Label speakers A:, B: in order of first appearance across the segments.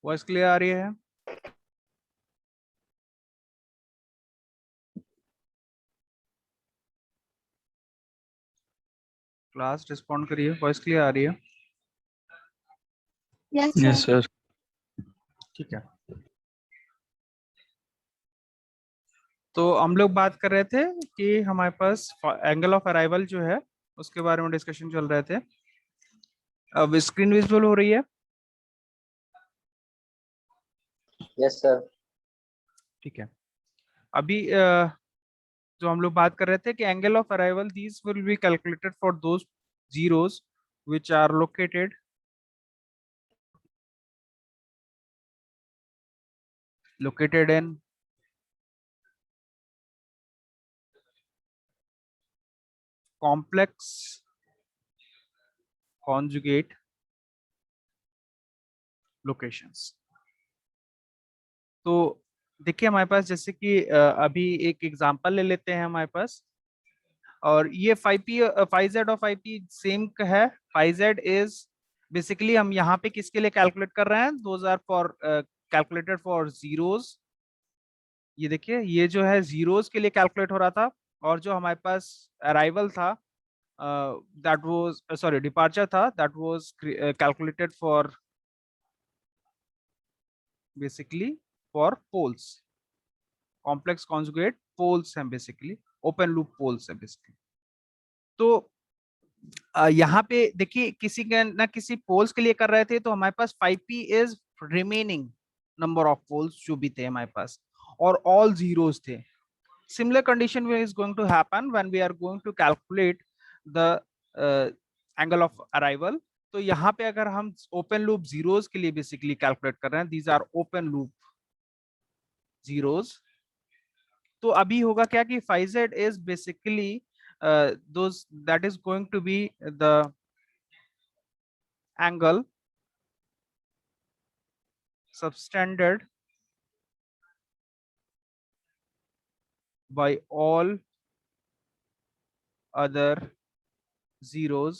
A: Voice clear आ रही है? Class respond करिए, वॉइस क्लियर आ रही है?
B: Yes
C: yes
B: sir.
C: सर।
A: ठीक है। तो हम लोग बात कर रहे थे कि हमारे पास एंगल ऑफ अराइवल जो है उसके बारे में डिस्कशन चल रहे थे। अब स्क्रीन विजुअल हो रही है?
D: Yes sir.
A: ठीक है। अभी जो हम लोग बात कर रहे थे कि angle of arrival these will be calculated for those zeros which are located in complex conjugate locations। तो देखिए हमारे पास जैसे कि अभी एक एग्जांपल ले लेते हैं हमारे पास, और ये 5p 5z और 5p सेम है। 5z इज बेसिकली हम यहाँ पे किसके लिए कैलकुलेट कर रहे हैं, those are for calculated for zeros. ये देखिए ये जो है जीरोस के लिए कैलकुलेट हो रहा था, और जो हमारे पास अराइवल था दैट वाज सॉरी डिपार्चर था that was calculated for basically for poles. Complex conjugate poles हैं, बेसिकली ओपन लूप पोल्स हैं बेसिकली। तो यहाँ पे देखिए किसी के ना किसी पोल्स के लिए कर रहे थे, तो हमारे पास 5p is remaining number of poles जो भी थे हमारे पास, और ऑल जीरोस थे। Similar condition is going to happen when we are going to calculate the angle of arrival। तो यहाँ पे अगर हम ओपन लूप जीरोस के लिए बेसिकली कैलकुलेट कर रहे हैं, these are open loop zeros। तो अभी होगा क्या कि 5z is basically those that is going to be the angle subtended by all other zeros।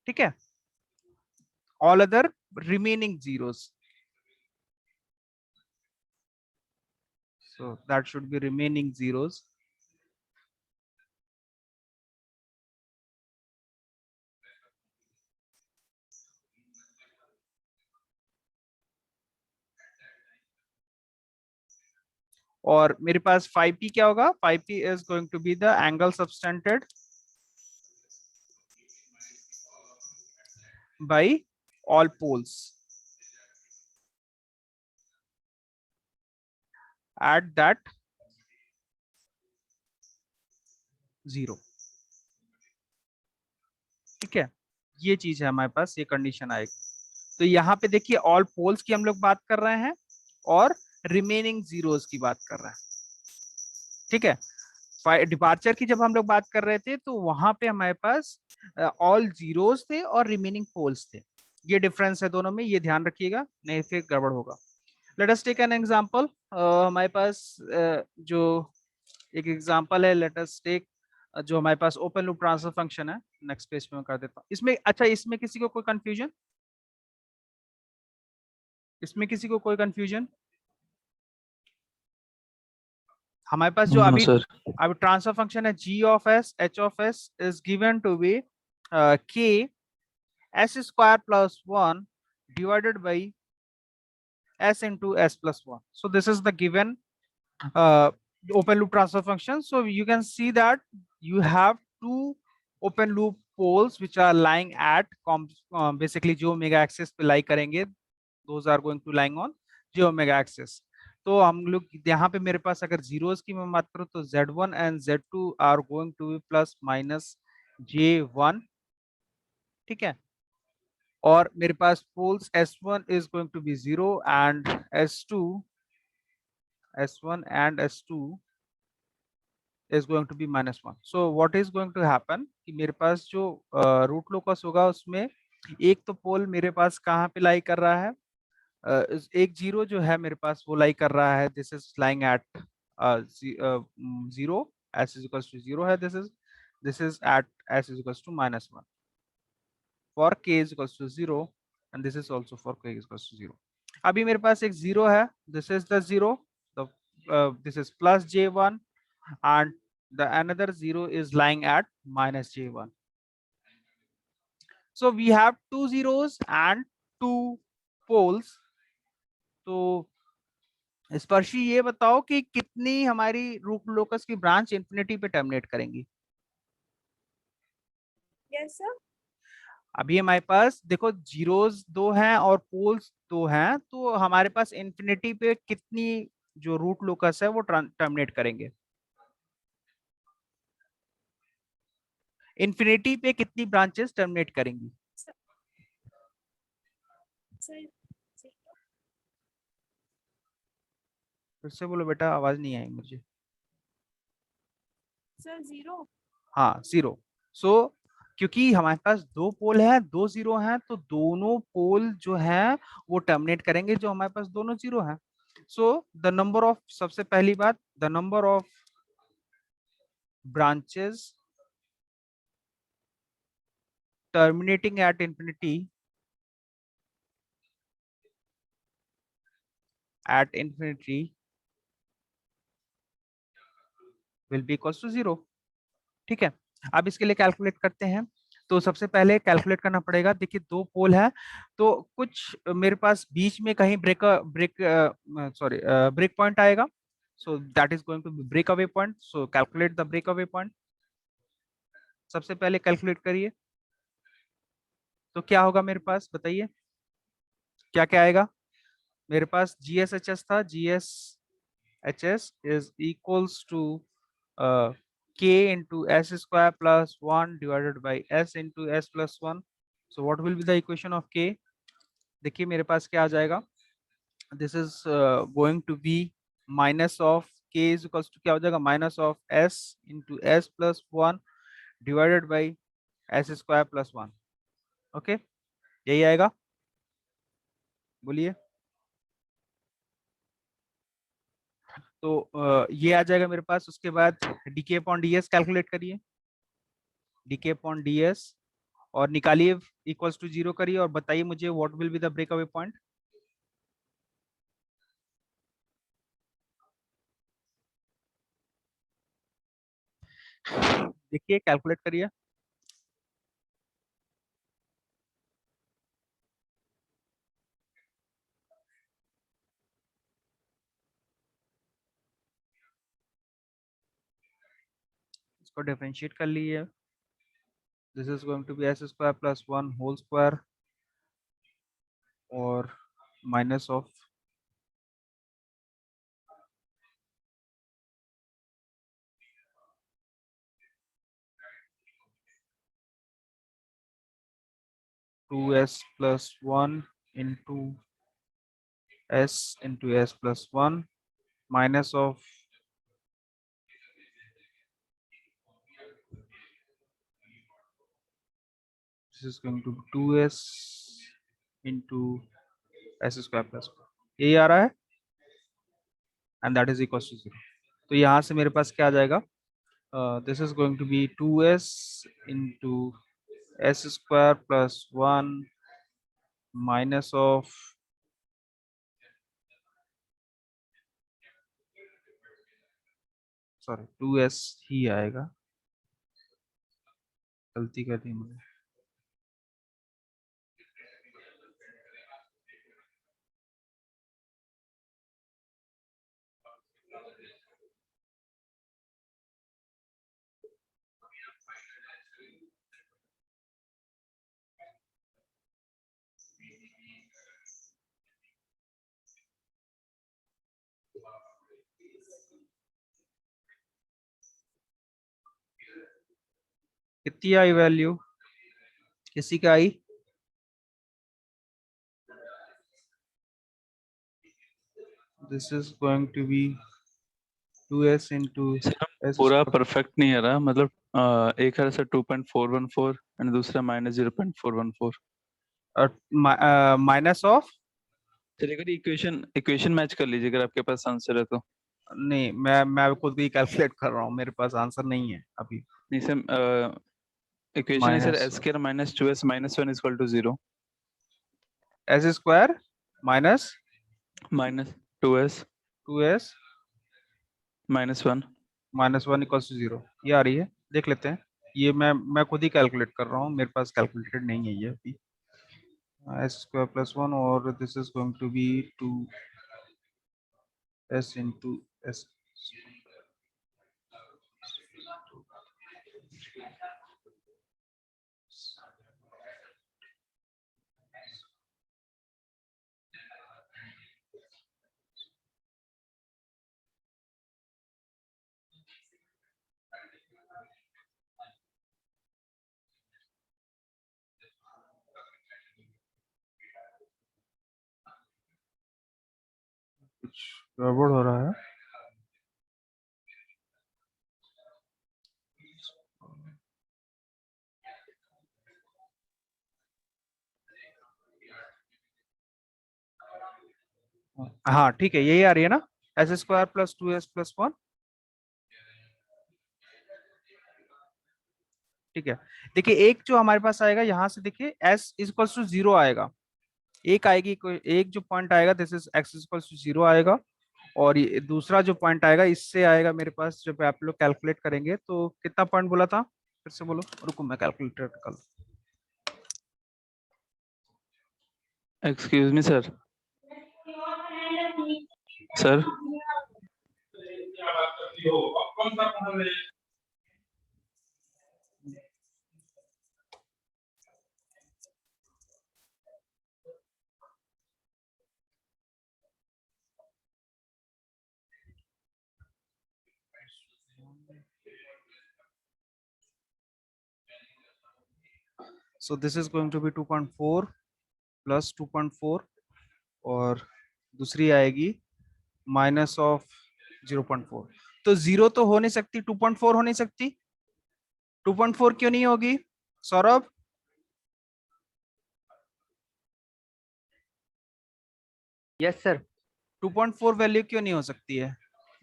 A: ठीक है, all other remaining zeros, so that should be remaining zeros। और मेरे पास 5p क्या होगा, 5p is going to be the angle subtended by all poles at that zero। ठीक है, ये चीज है हमारे पास, ये कंडीशन आएगी। तो यहाँ पे देखिए ऑल पोल्स की हम लोग बात कर रहे हैं और रिमेनिंग जीरोस की बात कर रहे हैं। ठीक है, डिपार्चर की जब हम लोग बात कर रहे थे तो वहां पे हमारे पास ऑल जीरोस थे और रिमेनिंग पोल्स थे। ये डिफरेंस है दोनों में, ये ध्यान रखिएगा, नहीं फिर गड़बड़ होगा। Let us take an example. हमारे पास जो एक एग्जांपल है, लेट अस टेक जो हमारे पास ओपन लूप ट्रांसफर फंक्शन है। नेक्स्ट पेज पे मैं कर देता हूँ। इसमें अच्छा, इसमें किसी को कोई कंफ्यूजन, इसमें किसी को कोई कंफ्यूजन? हमारे पास जो
C: नो
A: अभी
C: सर।
A: अभी ट्रांसफर फंक्शन है g of s h of s is given to be k s square plus 1 divided by s into s plus 1। so this is the given open loop transfer function। so you can see that you have two open loop poles which are lying at basically j omega axis पे lie करेंगे, those are going to lying on j omega axis। तो हम लोग यहाँ पे मेरे पास अगर zeros की मैं बात करूँ तो z1 and z2 are going to be plus minus j1। ठीक है, और मेरे पास poles s1 is going to be 0 and s1 and s2 is going to be -1। so what is going to happen कि मेरे पास जो रूट लोकस होगा उसमें एक तो पोल मेरे पास कहाँ पे लाई कर रहा है, एक जीरो जो है मेरे पास वो लाई कर रहा है, this is lying at 0 s is equals to 0 है, this is at s is equals to -1 for k is equals to 0 and this is also for k equals to 0. अभी मेरे पास एक 0 है, this is the 0, the this is plus j1 and the another 0 is lying at minus j1. So we have two zeros and two poles. तो स्पर्शी ये बताओ कि कितनी हमारी रूट लोकस की ब्रांच इंफिनिटी पे टर्मिनेट करेंगी?
B: Yes sir.
A: अभी हमारे पास देखो जीरोस दो हैं और पोल्स दो हैं, तो हमारे पास इंफिनिटी पे कितनी जो रूट लोकस है वो टर्मिनेट करेंगे? इंफिनिटी पे कितनी ब्रांचेस टर्मिनेट करेंगी?
B: सर
A: फिर से बोलो बेटा, आवाज नहीं आई मुझे।
B: सर 0।
A: हाँ 0। सो क्योंकि हमारे पास दो पोल है, दो जीरो हैं, तो दोनों पोल जो है वो टर्मिनेट करेंगे जो हमारे पास दोनों जीरो हैं। सो द नंबर ऑफ, सबसे पहली बात, the number of branches terminating at infinity will be equals to 0। ठीक है, अब इसके लिए कैलकुलेट करते हैं। तो सबसे पहले कैलकुलेट करना पड़ेगा। देखिए दो पोल है, तो कुछ मेरे पास बीच में कहीं ब्रेक पॉइंट आएगा, so that is going to be break away point. So calculate the break away point. सबसे पहले कैलकुलेट करिए, तो क्या होगा मेरे पास, बताइए क्या क्या आएगा? मेरे पास GSHS था, GSHS is equals to k into s square plus 1 divided by s into s plus 1. So what will be the equation of k? देखिए मेरे पास क्या आ जाएगा, this is going to be minus of k is equals to क्या हो जाएगा, minus of s into s plus 1 divided by s square plus 1. Okay, यही आएगा, बोलिए। तो ये आ जाएगा मेरे पास। उसके बाद डीके अपॉन डीएस कैलकुलेट करिए, डीके अपॉन डीएस, और निकालिए इक्वल्स टू 0 करिए और बताइए मुझे what will be the break away point. देखिए कैलकुलेट करिए। इसको डिफरेंशिएट कर लीजिए। This is going to be s square plus 1 whole square और minus of two S plus 1 into s plus 1 minus of this is going to 2s into s square plus 1, यही आ रहा है, and that is equal to 0। तो यहाँ से मेरे पास क्या आ जाएगा, this is going to be 2s into s square plus 1 minus of sorry 2s ही आएगा, गलती कर दी मैंने। कितनी आई वैल्यू, किसी का I? This is going to be 2s into s
C: पूरा
A: square।
C: परफेक्ट नहीं आ रहा, मतलब एक है सर 2.414 एंड दूसरा माइनस 0.414।
A: माइनस ऑफ,
C: चलिए अगर इक्वेशन मैच कर लीजिए अगर आपके पास आंसर है तो।
A: नहीं मैं खुद भी कैलकुलेट कर रहा हूँ, मेरे पास आंसर नहीं है अभी।
C: नहीं सर, इक्वेशन है sir
A: minus
C: s square minus 2s minus 1 equal to 0।
A: S square minus
C: minus 2s
A: 2s
C: minus 1।
A: Minus 1 equals to 0। ये आ रही है, देख लेते हैं। ये मैं खुद ही कैलकुलेट कर रहा हूँ, मेरे पास कैलकुलेटेड नहीं है ये अभी। एस स्क्वायर प्लस 1 और this is going to be 2s into S. कुछ गड़बड़ हो रहा है। हाँ ठीक है, यही आ रही है ना, S square plus 2s plus 1। ठीक है, देखिए एक जो हमारे पास आएगा यहाँ से, देखिए s इक्वल्स टू 0 आएगा, एक आएगी कोई एक जो पॉइंट आएगा this is x equals to 0 आएगा। और ये दूसरा जो पॉइंट आएगा इससे आएगा मेरे पास, जब आप लोग कैलकुलेट करेंगे तो कितना पॉइंट बोला था, फिर से बोलो, रुको मैं कैलकुलेटर कर।
C: Excuse me sir. Sir
A: so this is going to be 2.4 plus 2.4 और दूसरी आएगी माइनस ऑफ 0.4। तो 0 तो हो नहीं सकती, 2.4 हो नहीं सकती। 2.4 क्यों नहीं होगी सौरभ?
D: Yes sir.
A: 2.4 वैल्यू क्यों नहीं हो सकती है?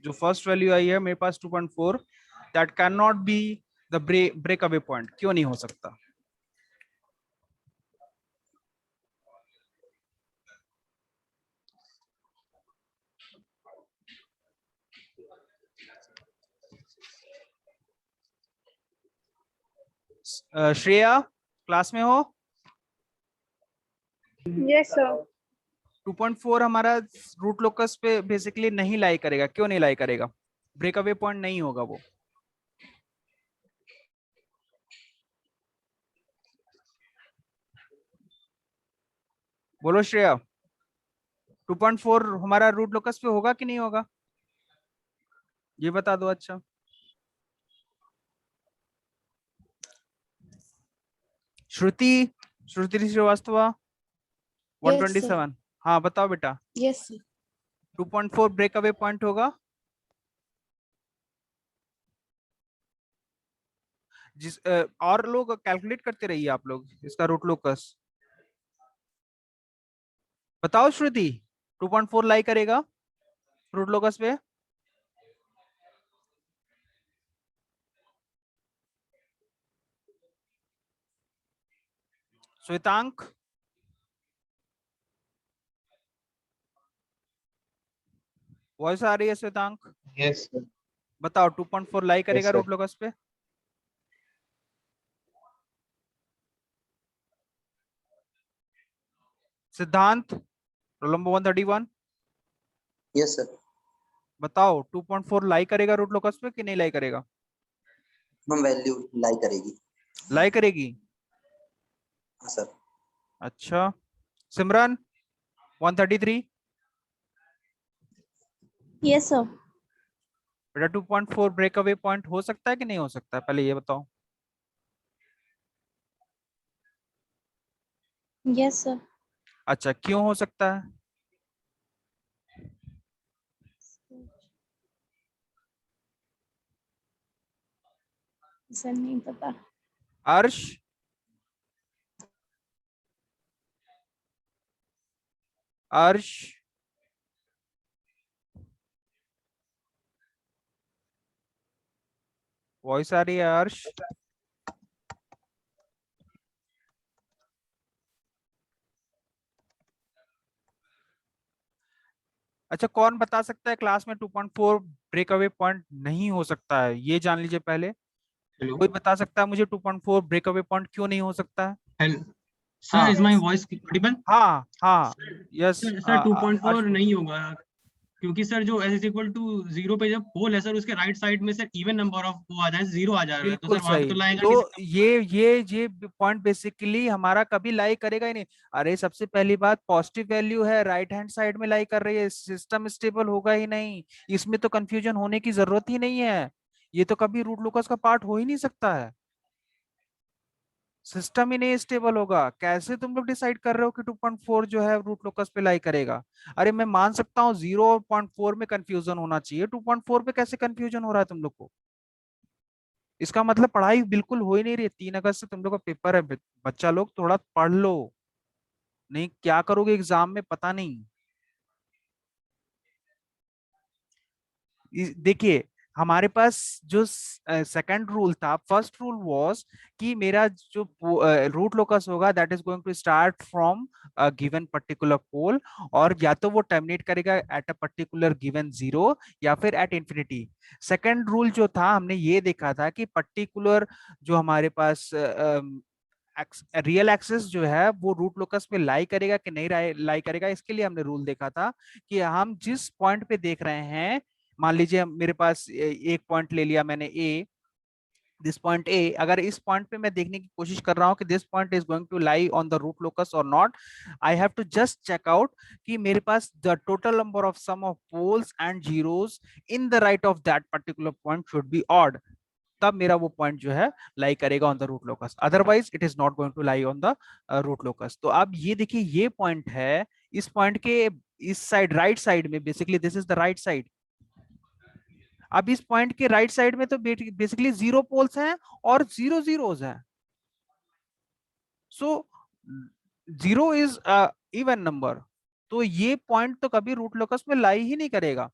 A: जो फर्स्ट वैल्यू आई है मेरे पास 2.4, that can not be the break away point, क्यों नहीं हो सकता? श्रेया क्लास में हो?
B: Yes, sir.
A: 2.4 हमारा रूट लोकस पे बेसिकली नहीं लाई करेगा, क्यों नहीं लाई करेगा? ब्रेक अवे पॉइंट नहीं होगा वो। बोलो श्रेया, 2.4 हमारा रूट लोकस पे होगा कि नहीं होगा, ये बता दो। अच्छा श्रुति, श्रुति श्रीवास्तव
E: Yes, sir.
A: 127, हाँ बताओ बेटा।
E: Yes, sir.
A: 2.4 break away point होगा? जिस और लोग कैलकुलेट करते रहिए आप लोग इसका रूट लोकस। बताओ श्रुति, 2.4 लाई करेगा रूट लोकस पे? श्वेतांक, वॉइस आ रही है श्वेतांक?
D: Yes sir.
A: बताओ 2.4 लाई करेगा
D: sir.
A: रूट लोकस पे? सिद्धांत, रोल नंबर 131,
D: यस सर।
A: बताओ 2.4 लाई करेगा रूट लोकस पे कि नहीं लाई करेगा?
D: हम वैल्यू लाई करेगी।
A: लाई करेगी।
D: हाँ सर।
A: अच्छा सिमरन 133,
E: Yes, sir.
A: बेटा 2.4 ब्रेक अवे पॉइंट हो सकता है कि नहीं हो सकता है, पहले ये बताओ।
E: Yes, sir.
A: अच्छा क्यों हो सकता है?
E: सर नहीं पता।
A: अर्श, अर्श, वॉइस आ रही है अर्श? अच्छा, कौन बता सकता है क्लास में 2.4 ब्रेक अवे पॉइंट नहीं हो सकता है? ये जान लीजिए पहले।
F: हेलो
A: कोई बता सकता है मुझे 2.4 ब्रेक अवे पॉइंट क्यों नहीं हो सकता है?
F: हेलो
A: हाँ
F: sir, is my voice Audible?
A: हाँ हाँ, यस।
F: सर सर 2.4 नहीं होगा, क्योंकि सर जो s इज इक्वल टू 0 पे जब पोल है सर, उसके राइट साइड में सर इवन नंबर ऑफ वो आ जाए, 0 आ जा रहा है, तो
A: बिल्कुल
F: सर वहां पे
A: सही।
F: तो लाएगा
A: तो
F: नहीं सर।
A: ये पॉइंट बेसिकली हमारा कभी लाई करेगा ही नहीं। अरे सबसे पहली बात, पॉजिटिव वैल्यू है, राइट हैंड साइड में लाई कर रही है, सिस्टम स्टेबल होगा ही नहीं। इसमें तो कंफ्यूजन होने की जरूरत ही नहीं है। ये तो कभी रूट लोकस का पार्ट हो ही नहीं सकता है। सिस्टम ही नहीं स्टेबल होगा, कैसे तुम लोग डिसाइड कर रहे हो कि 2.4 जो है रूट लोकस पे लाई करेगा? अरे मैं मान सकता हूँ 0 और 0.4 में कंफ्यूजन होना चाहिए, 2.4 पे कैसे कंफ्यूजन हो रहा है तुम लोग को? इसका मतलब पढ़ाई बिल्कुल हो ही नहीं रही है। 3 अगस्त से तुम लोग का पेपर है, बच्चा लोग थोड़ा पढ़ लो। नहीं क्या करोगे एग्जाम में पता नहीं। देखिए, हमारे पास जो सेकंड रूल था, फर्स्ट रूल वाज कि मेरा जो रूट लोकस होगा that is going to start from given particular pole, और या तो वो टर्मिनेट करेगा at a particular given zero या फिर एट इंफिनिटी। सेकंड रूल जो था, हमने ये देखा था कि पर्टिकुलर जो हमारे पास रियल एक्सेस जो है वो रूट लोकस पे लाई करेगा कि नहीं लाई करेगा, इसके लिए हमने रूल देखा था कि हम जिस पॉइंट पे देख रहे हैं, मान लीजिए मेरे पास एक पॉइंट ले लिया मैंने ए, दिस पॉइंट ए, अगर इस पॉइंट पे मैं देखने की कोशिश कर रहा हूं कि this point is going to lie on the root locus और not, I have to just check out कि मेरे पास the total number of sum of poles and zeros in the right of that particular point should be odd. तब मेरा वो point जो है lie करेगा on the root locus, otherwise it is not going to lie on the root locus. तो अब ये देखिए, ये पॉइंट है, इस पॉइंट के इस साइड, राइट साइड में, basically this is the right side. अब इस पॉइंट के राइट साइड में तो बेसिकली 0 पोल्स हैं और 0 जीरोस हैं। सो 0 इज इवन नंबर, तो ये पॉइंट तो कभी रूट लोकस में लाई ही नहीं करेगा।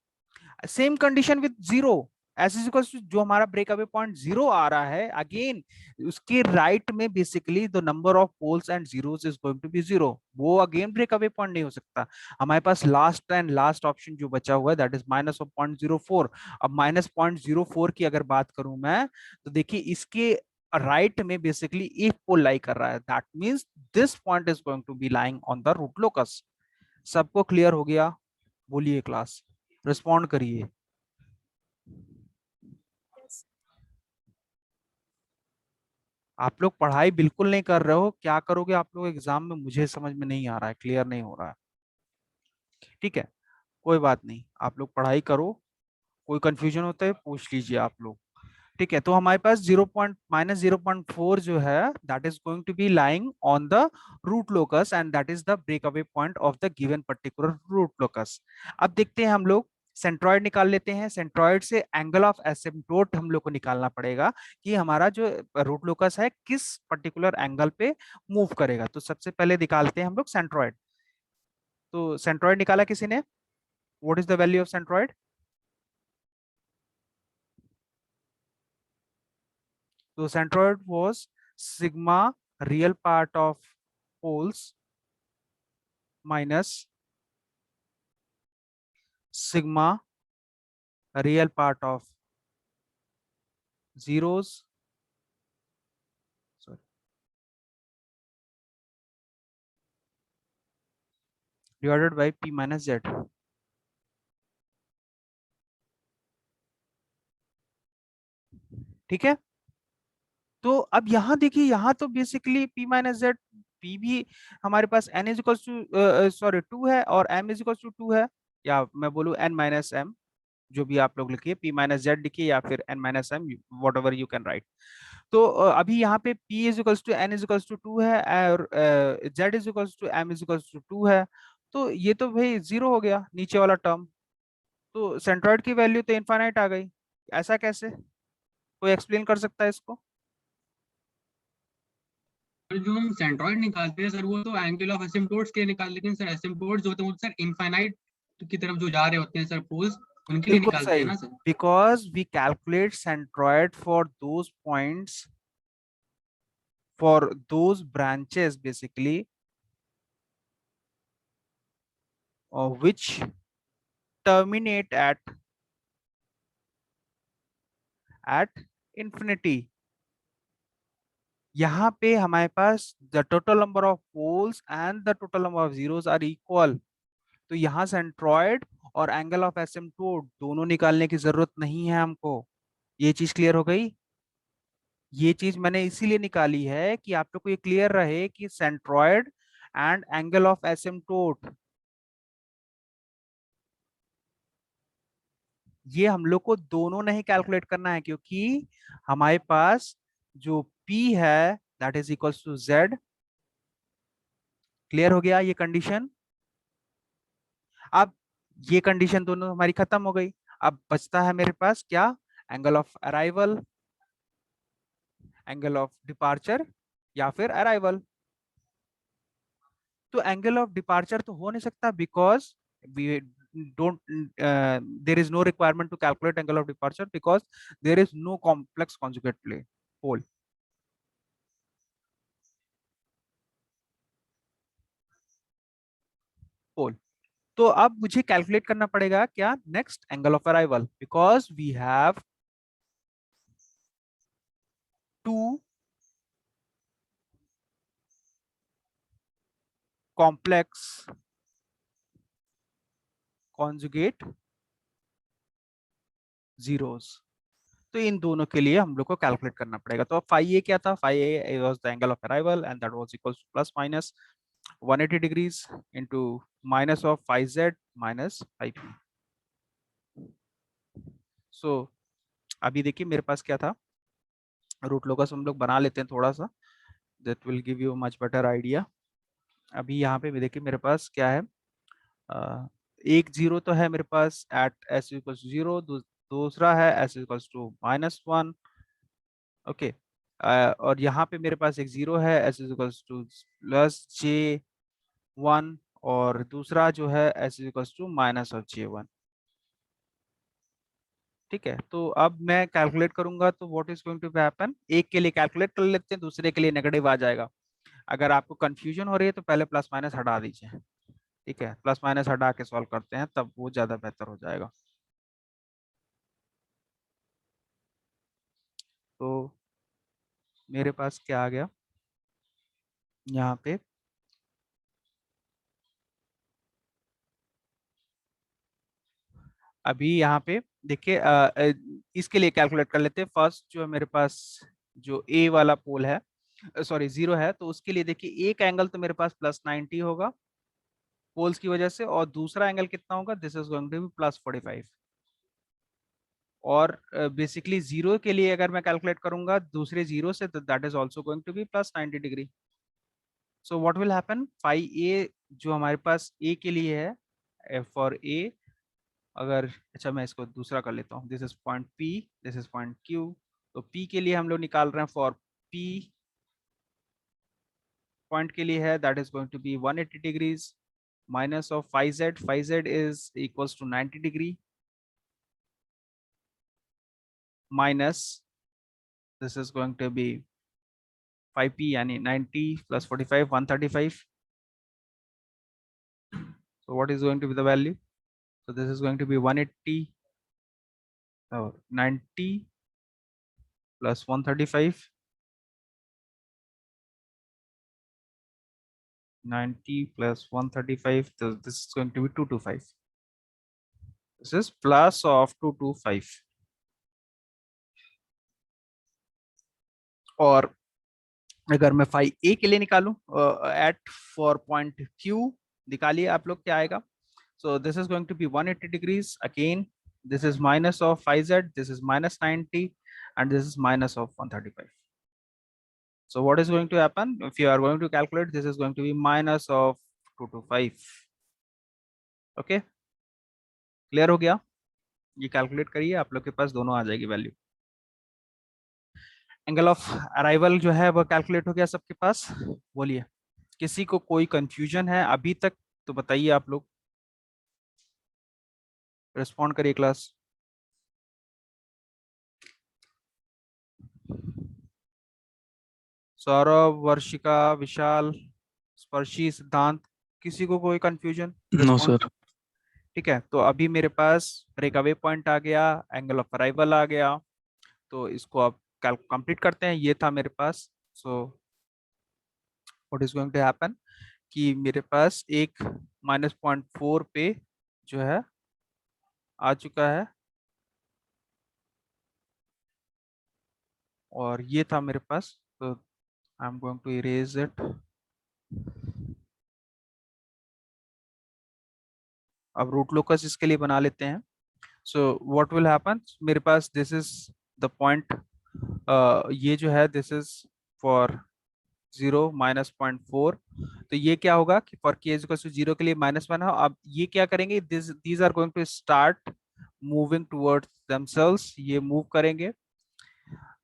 A: Same condition with 0, S is equal to जो हमारा ब्रेक अवे पॉइंट 0 आ रहा है, अगेन उसके राइट में basically the number of poles and zeros is going to be 0, वो अगेन ब्रेक अवे पॉइंट नहीं हो सकता। हमारे पास लास्ट एंड लास्ट ऑप्शन जो बचा हुआ है दैट इज माइनस ऑफ 0.04। अब माइनस 0.04 की अगर बात करूं मैं, तो देखिए इसके राइट में बेसिकली इफ पोल लाई कर रहा है, that means this point is going to be lying on the root locus. सबको क्लियर हो गया? बोलिए क्लास, रिस्पॉन्ड करिए।
B: Yes.
A: आप लोग पढ़ाई बिल्कुल नहीं कर रहे हो, क्या करोगे आप लोग एग्जाम में मुझे समझ में नहीं आ रहा है, क्लियर नहीं हो रहा है। ठीक है, कोई बात नहीं, आप लोग पढ़ाई करो, कोई कंफ्यूजन होता है पूछ लीजिए आप लोग। ठीक है, तो हमारे पास 0.-0.4 जो है that is going to be lying on the root locus and that is the break away point of the given particular root locus. अब देखते हैं हम लोग, सेंट्रॉइड निकाल लेते हैं। सेंट्रॉइड से एंगल ऑफ एसिम्प्टोट हम लोग को निकालना पड़ेगा कि हमारा जो रूट लोकस है किस पर्टिकुलर एंगल पे मूव करेगा। तो सबसे पहले निकालते हैं हम लोग सेंट्रॉइड। तो सेंट्रॉइड निकाला किसी ने? What is the value of centroid? So centroid was sigma real part of poles minus sigma real part of zeros, sorry, divided by p minus z। ठीक है, तो अब यहाँ देखिए, यहाँ तो basically p minus z, p भी हमारे पास n is equals to sorry 2 है और m इज इक्वल्स टू 2 है, या मैं बोलूँ n माइनस m, जो भी आप लोग लिखिए, p माइनस जेड लिखिए या फिर n minus m, whatever you can write. तो अभी यहाँ पे p is equals to n is equals to 2 है और z is equals to m is equals to 2 है, तो ये तो भाई जीरो हो गया नीचे वाला टर्म। तो सेंट्रॉइड की वैल्यू तो इनफाइनाइट आ गई, ऐसा कैसे? कोई एक्सप्लेन कर सकता है इसको?
F: सर जो हम सेंट्रॉइड निकालते हैं सर, वो तो एंगल ऑफ एसिम्प्टोट्स के निकाल, लेकिन सर एसिम्प्टोट्स जो होते हैं वो सर इनफाइनाइट की तरफ जो जा रहे होते हैं सर पोल्स, उनके लिए
A: बिल्कुल
F: निकालते हैं
A: सही,
F: ना sir.
A: Because we calculate centroid for those branches basically which terminate at infinity. यहाँ पे हमारे पास the total number of poles and the total number of zeros are equal. तो यहाँ सेंट्रॉइड और एंगल ऑफ एसिम्प्टोट दोनों निकालने की जरूरत नहीं है हमको। ये चीज क्लियर हो गई? ये चीज मैंने इसीलिए निकाली है कि आप लोग को ये क्लियर रहे कि centroid and angle of asymptote ये हम लोग को दोनों नहीं कैलकुलेट करना है, क्योंकि हमारे पास जो P है that is equals to Z। Clear हो गया ये कंडीशन? अब ये कंडीशन दोनों हमारी खत्म हो गई। अब बचता है मेरे पास क्या? Angle of arrival, angle of departure या फिर अराइवल। तो एंगल ऑफ डिपार्चर तो हो नहीं सकता because we don't there is no requirement to calculate angle of departure because there is no complex conjugate pole. तो अब मुझे कैलकुलेट करना पड़ेगा क्या? Next angle of arrival, because we have to complex conjugate zeros. तो इन दोनों के लिए हम लोग को कैलकुलेट करना पड़ेगा। तो फाई ए क्या था? Phi A was the angle of arrival and that was equals to plus minus 180 degrees into minus of phi Z minus phi P. So अभी देखिए मेरे पास क्या था, रूट लोकस हम लोग बना लेते हैं थोड़ा सा, that will give you much better idea. अभी यहाँ पे भी देखिए मेरे पास क्या है, एक जीरो तो है मेरे पास at S equals to zero, दूसरा है एस इक्वल्स टू -1। ओके, और यहाँ पे मेरे पास एक जीरो है एस इक्वल्स टू +j1 और दूसरा जो है एस इक्वल्स टू -j1। ठीक है, तो अब मैं कैलकुलेट करूंगा तो what is going to happen, एक के लिए कैलकुलेट कर लेते हैं, दूसरे के लिए नेगेटिव आ जाएगा। अगर आपको कंफ्यूजन हो रही है तो पहले प्लस माइनस हटा दीजिए। ठीक है, प्लस माइनस हटा के सॉल्व करते हैं, तब वो ज्यादा बेहतर हो जाएगा। तो मेरे पास क्या आ गया यहाँ पे, अभी यहाँ पे देखिए इसके लिए कैलकुलेट कर लेते हैं। फर्स्ट जो है मेरे पास जो ए वाला पोल है, सॉरी जीरो है, तो उसके लिए देखिए एक एंगल तो मेरे पास +90 होगा पोल्स की वजह से, और दूसरा एंगल कितना होगा? This is going to be +45। और बेसिकली जीरो के लिए अगर मैं कैलकुलेट करूंगा दूसरे जीरो से, तो that is also going to be +90 degree. So what will happen, phi A जो हमारे पास ए के लिए है, फॉर ए, अगर अच्छा मैं इसको दूसरा कर लेता हूँ, this is point P, this is point Q. तो पी के लिए हम लोग निकाल रहे हैं, फॉर पी पॉइंट के लिए है that is going to be 180 degrees minus of phi z is equals to 90 degree minus this is going to be 5p यानी 90 + 45 135। so what is going to be the value? So this is going to be 180 90 + 135 90 + 135, so this is going to be 225. This is plus of 225। और अगर मैं phi ए के लिए निकालूं eight for point Q, निकालिए आप लोग क्या आएगा। So this is going to be 180 degrees, again this is minus of phi z, this is -90 and this is minus of 135. So what is going to happen if you are going to calculate, this is going to be minus of 225. okay, clear हो गया? ये calculate करिए, आप लोग के पास दोनों आ जाएगी value. Angle of arrival जो है वो कैलकुलेट हो गया सबके पास। बोलिए, किसी को कोई कंफ्यूजन है अभी तक तो बताइए, आप लोग रिस्पॉन्ड करिए क्लास। सौरभ, वर्षिका, विशाल, स्पर्शी, सिद्धांत, किसी को कोई कंफ्यूजन?
C: No sir.
A: ठीक है, तो अभी मेरे पास ब्रेक अवे पॉइंट आ गया, एंगल ऑफ अराइवल आ गया, तो इसको अब कंप्लीट करते हैं। ये था मेरे पास। So what is going to happen कि मेरे पास एक -0.4 पे जो है आ चुका है, और ये था मेरे पास। तो I am going to erase it. अब रूट लोकस इसके लिए बना लेते हैं। सो व्हाट विल हैपन, मेरे पास दिस इज द पॉइंट, ये जो है दिस इज फॉर 0 -0.4। तो ये क्या होगा कि फॉर k इज 0 के लिए -1 है। अब ये क्या करेंगे, these are going to start moving towards themselves, ये मूव करेंगे,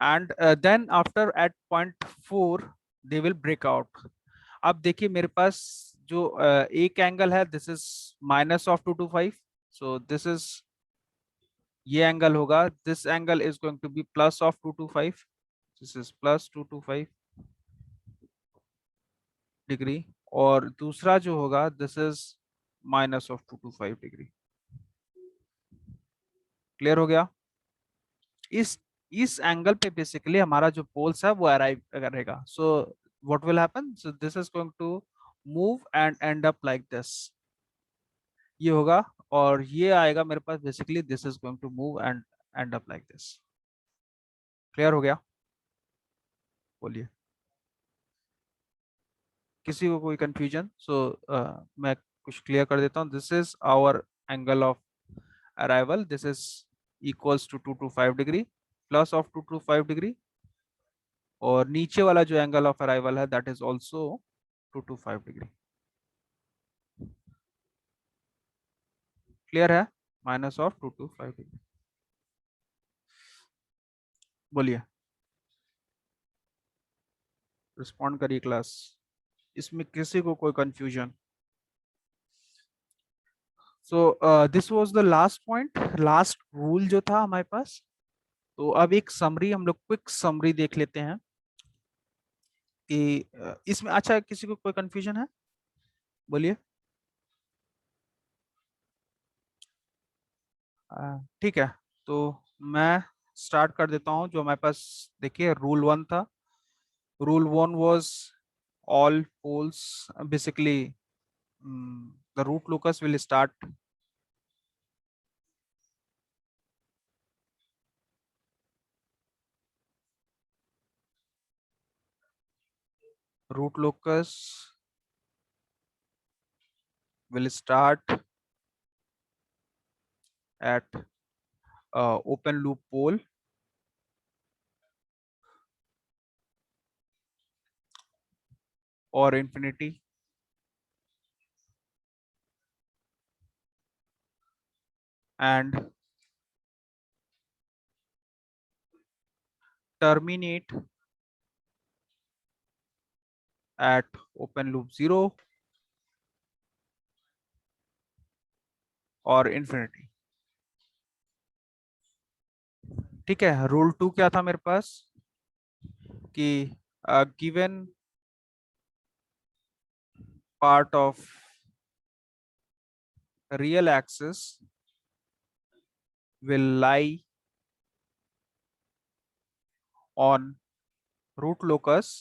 A: and then after at point 4 they will break out. अब देखिए मेरे पास जो एक एंगल है this is -225, so this is, ये एंगल होगा, this angle is going to be +225, this is +225 degree, और दूसरा जो होगा दिस इज -225 डिग्री। क्लियर हो गया? इस एंगल पे बेसिकली हमारा जो पोल्स है वो अराइव करेगा। So what will happen, so this is going to move and end up like this, ये होगा, और ये आएगा मेरे पास, basically this is going to move and end up like this. Clear हो गया? बोलिए, किसी को कोई कंफ्यूजन? सो मैं कुछ क्लियर कर देता हूँ। This is our angle of arrival, this is equals to 225 degree, plus of 225 degree, और नीचे वाला जो एंगल ऑफ अराइवल है that is also 225 degree. Clear है? -225 डिग्री। बोलिए, रिस्पॉन्ड करिए क्लास, इसमें किसी को कोई confusion? So this was the last point, last rule जो था हमारे पास। तो अब एक समरी, हम लोग क्विक समरी देख लेते हैं कि इसमें, अच्छा किसी को कोई कंफ्यूजन है? बोलिए। ठीक है, तो मैं स्टार्ट कर देता हूँ। जो हमारे पास देखिए रूल 1 था, rule 1 was all poles, basically the root locus will start root locus will start at open loop pole or infinity, and terminate at open loop 0 और infinity। ठीक है, रूल 2 क्या था मेरे पास कि given part of real axis will lie on root locus,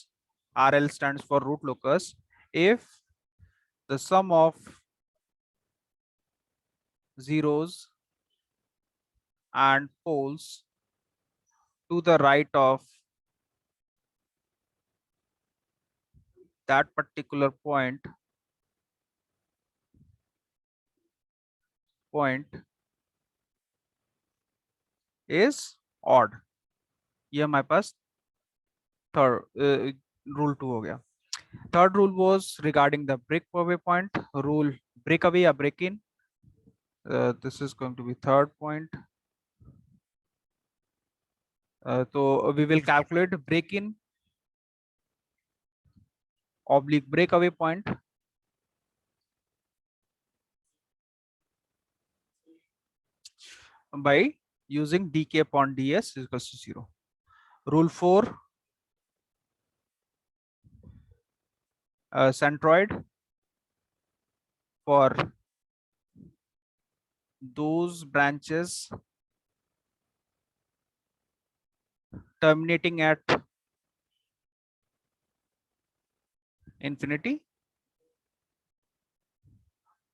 A: RL stands for root locus, if the sum of zeros and poles to the right of that particular point is odd। ये हमारे पास third rule 2 हो गया। Third rule was regarding the break away point, rule break away या break in, this is going to be third point. तो we will calculate break in oblique break away point by using dk upon ds is equals to 0। Rule 4, centroid for those branches terminating at infinity.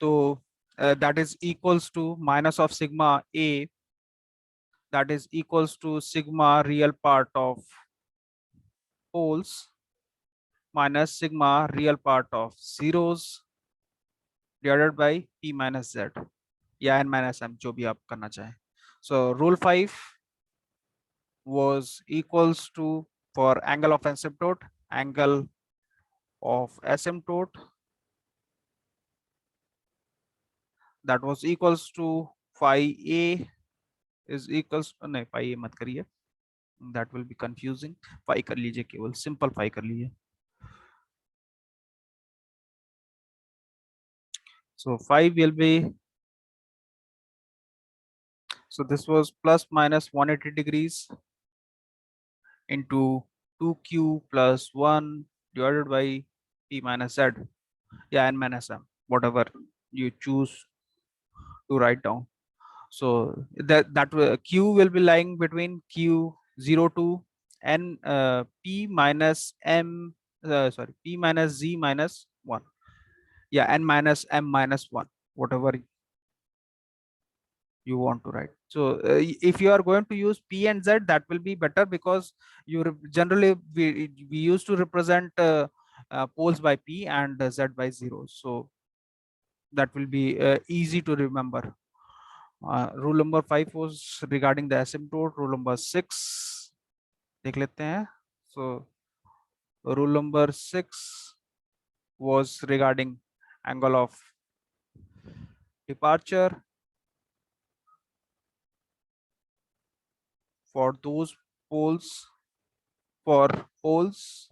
A: So that is equals to minus of sigma a, that is equals to sigma real part of poles minus sigma real part of zeros divided by p minus z या n minus m, जो भी आप करना चाहें. So rule 5 was equals to, for angle of asymptote, angle of asymptote, that was equals to phi a is equals, नहीं phi a मत करिए, that will be confusing. phi कर लीजिए, केवल simple phi कर लीजिए. So phi will be, so this was plus minus 180 degrees into 2q plus 1 divided by p minus z, yeah, n minus m, whatever you choose to write down. So q will be lying between q0 to n p minus m, sorry, p minus z minus 1, yeah, n minus m minus 1, whatever you want to write. So if you are going to use p and z, that will be better, because generally we used to represent poles by p and z by 0, so that will be easy to remember. Rule number 5 was regarding the asymptote. Rule number 6 देख लेते हैं. So rule number 6 was regarding angle of departure for those poles, for poles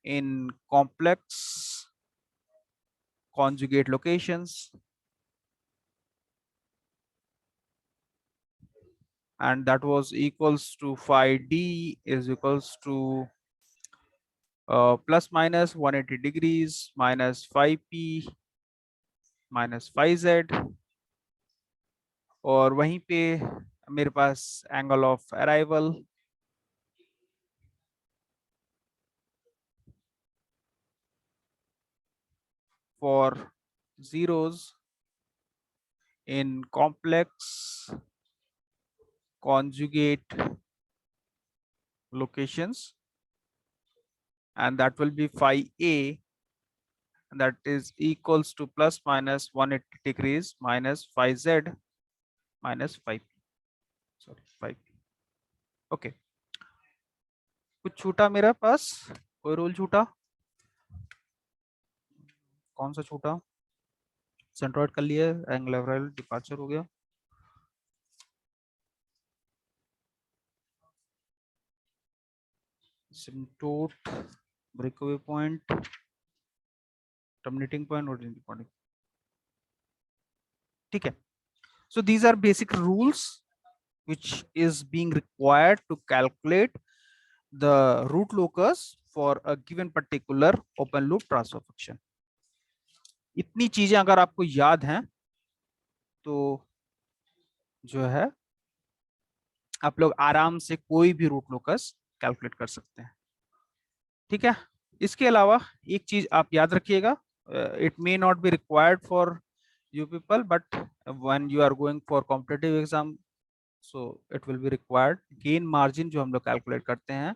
A: in complex conjugate locations, and that was equals to phi d is equals to plus minus 180 degrees minus phi p minus phi z, और वहीं पे मेरे पास angle of arrival for zeros in complex conjugate locations, and that will be phi a, and that is equals to plus minus 180 degrees minus phi z minus phi p, sorry, phi p. Okay, कुछ छूटा मेरे पास, कोई rule छूटा, कौन सा छूटा? Centroid कर लिया, एंगल ऑफ अराइवल, डिपार्चर हो गया. Asymptote, breakaway point, terminating point, origin point. ठीक है. So these are basic rules which is being required to calculate the root locus for a given particular open loop transfer function. इतनी चीजें अगर आपको याद हैं तो जो है आप लोग आराम से कोई भी रूट लोकस कैलकुलेट कर सकते हैं. ठीक है. इसके अलावा एक चीज आप याद रखिएगा, it may not be required for you people, but when you are going for competitive exam, so it will be required. Gain margin जो हम लोग calculate करते हैं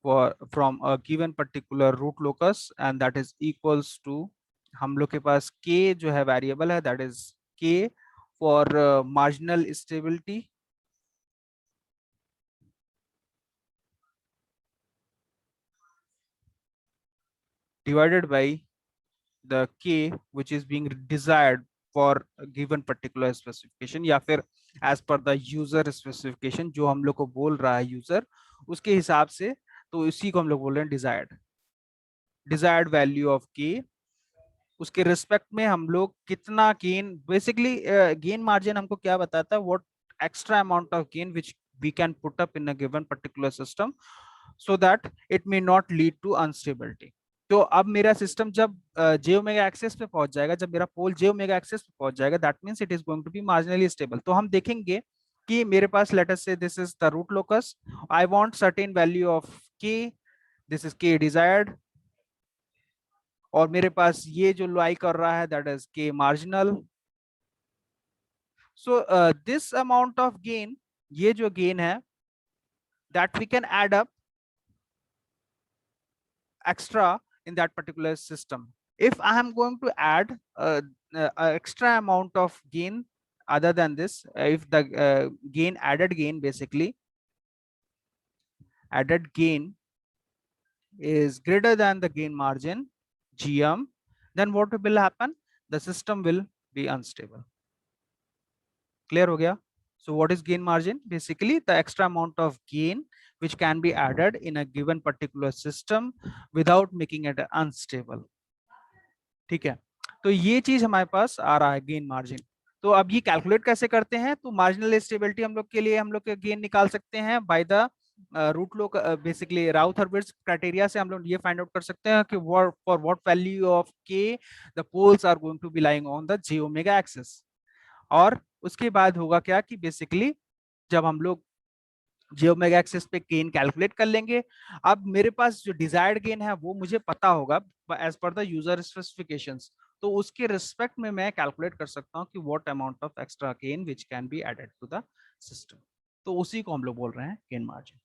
A: for from a given particular root locus, and that is equals to, हम लोग के पास k जो है variable है, that is k for marginal stability divided by the k which is being desired for a given particular specification, या फिर as per the user specification, जो हम लोग को बोल रहा है user, उसके हिसाब से, तो इसी को हम लोग बोल रहे हैं desired value of k. उसके रिस्पेक्ट में हम लोग कितना गेन, बेसिकली गेन मार्जिन हमको क्या बताता है, what extra amount of gain which we can put up in a given particular system so that it may not lead to instability. तो अब मेरा सिस्टम जब जे ओमेगा एक्सेस पे पहुंच जाएगा, जब मेरा पोल जे ओमेगा एक्सेस पे पहुंच जाएगा, that means it is going to be marginally stable. तो हम देखेंगे कि मेरे पास let us say this is the root locus, I want certain value of K, this is K desired, और मेरे पास ये जो लाई कर रहा है that is K marginal. So this amount of gain, ये जो गेन है that we can add up extra in that particular system. If I am going to add extra amount of gain other than this, if the added gain basically added gain is greater than the gain margin GM, then what will happen? The system will be unstable. Clear ho gaya? So what is gain margin? Basically the extra amount of gain which can be added in a given particular system without making it unstable. ठीक है, तो ये चीज हमारे पास आ रहा है gain margin. तो अब ये कैलकुलेट कैसे करते हैं? तो मार्जिनल स्टेबिलिटी हम लोग के लिए हम लोग गेन निकाल सकते हैं by the root lo, basically Routh Hurwitz criteria से हम लोग ये फाइंड आउट कर सकते हैं कि for what value of K the poles are going to be lying on the J omega axis. और उसके बाद होगा क्या कि बेसिकली जब हम लोग जे ओमेगा एक्सिस पे गेन कैलकुलेट कर लेंगे, अब मेरे पास जो डिजायर्ड गेन है वो मुझे पता होगा as per the user specifications, तो उसके रिस्पेक्ट में मैं कैलकुलेट कर सकता हूँ कि what amount of extra gain which can be added to the system. तो उसी को हम लोग बोल रहे हैं gain margin.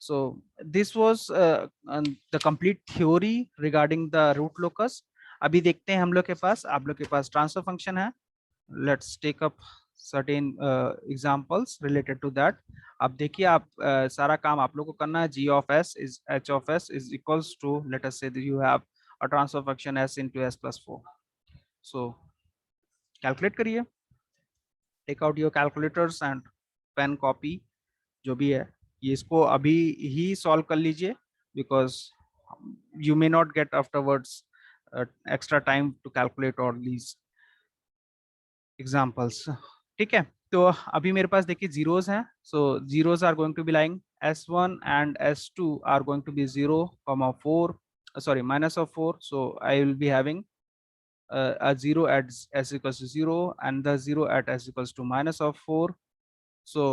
A: So this was the complete theory regarding the root locus. अभी देखते हैं हम लोग के पास, आप लोग के पास ट्रांसफर फंक्शन है। Let's take up certain examples related to that। अब देखिए आप सारा काम आप लोग को करना है। g of s is h of s is equals to, let us say that you have a transfer function s into s plus 4। so calculate करिए, take out your calculators and pen copy जो भी है, ये इसको अभी ही solve कर लीजिए because you may not get afterwards extra time to calculate all these examples। ठीक है, तो अभी मेरे पास देखिए जीरोस हैं। So zeros are going to be lying s1 and s2 are going to be 0, 4, sorry minus of 4। so I will be having a 0 at s equals to 0 and the 0 at s equals to minus of 4। so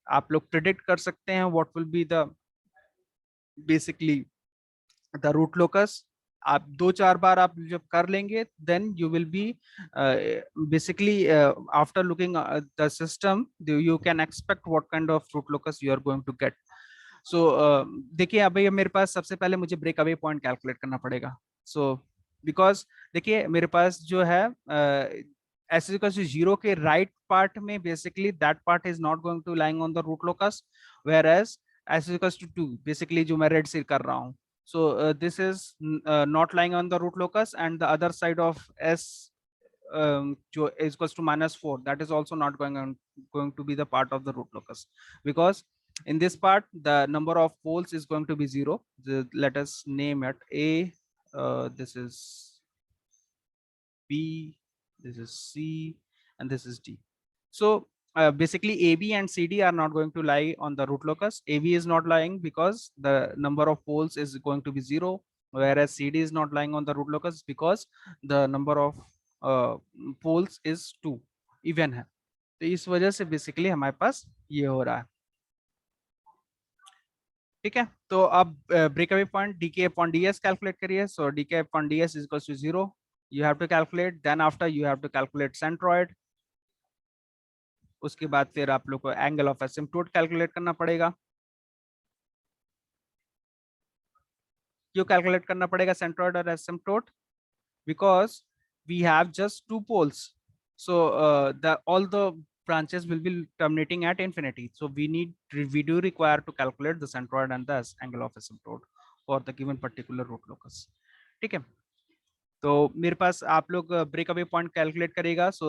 A: आप लोग predict कर सकते हैं what will be the basically the root locus। आप 2-4 बार आप जब कर लेंगे then you will be basically after looking the system you can expect what kind of root locus you are going to get। so देखिए अभी मेरे पास सबसे पहले मुझे ब्रेक अवे पॉइंट कैलकुलेट करना पड़ेगा। so because देखिए मेरे पास जो है s equals to 0 के राइट पार्ट में basically that part is not going to lying on the root locus, whereas s equals to 2 basically जो मैं रेड से कर रहा हूँ, so this is not lying on the root locus, and the other side of s जो is equals to -4 that is also not going to be the part of the root locus, because in this part the number of poles is going to be 0। let us name it a, this is b, this is c, and this is d। so basically AB and CD are not going to lie on the root locus। AB is not lying because the number of poles is going to be 0, whereas CD is not lying on the root locus because the number of poles is 2, even है। तो इस वजह से basically हमारे पास ये हो रहा है। ठीक है, तो अब breakaway point dk upon ds calculate करिए। सो dk upon ds is equals to 0, you have to calculate, then after you have to calculate centroid। उसके बाद फिर आप लोग को एंगल ऑफ एसिम्पटोट कैलकुलेट करना पड़ेगा। क्यों कैलकुलेट करना पड़ेगा सेंट्रोइड और asymptote? Because we have just 2 poles, so all the branches will be terminating at infinity, so we do require to calculate the centroid and the angle of asymptote for the given particular root locus। ठीक है, तो मेरे पास आप लोग breakaway point calculate करेगा। सो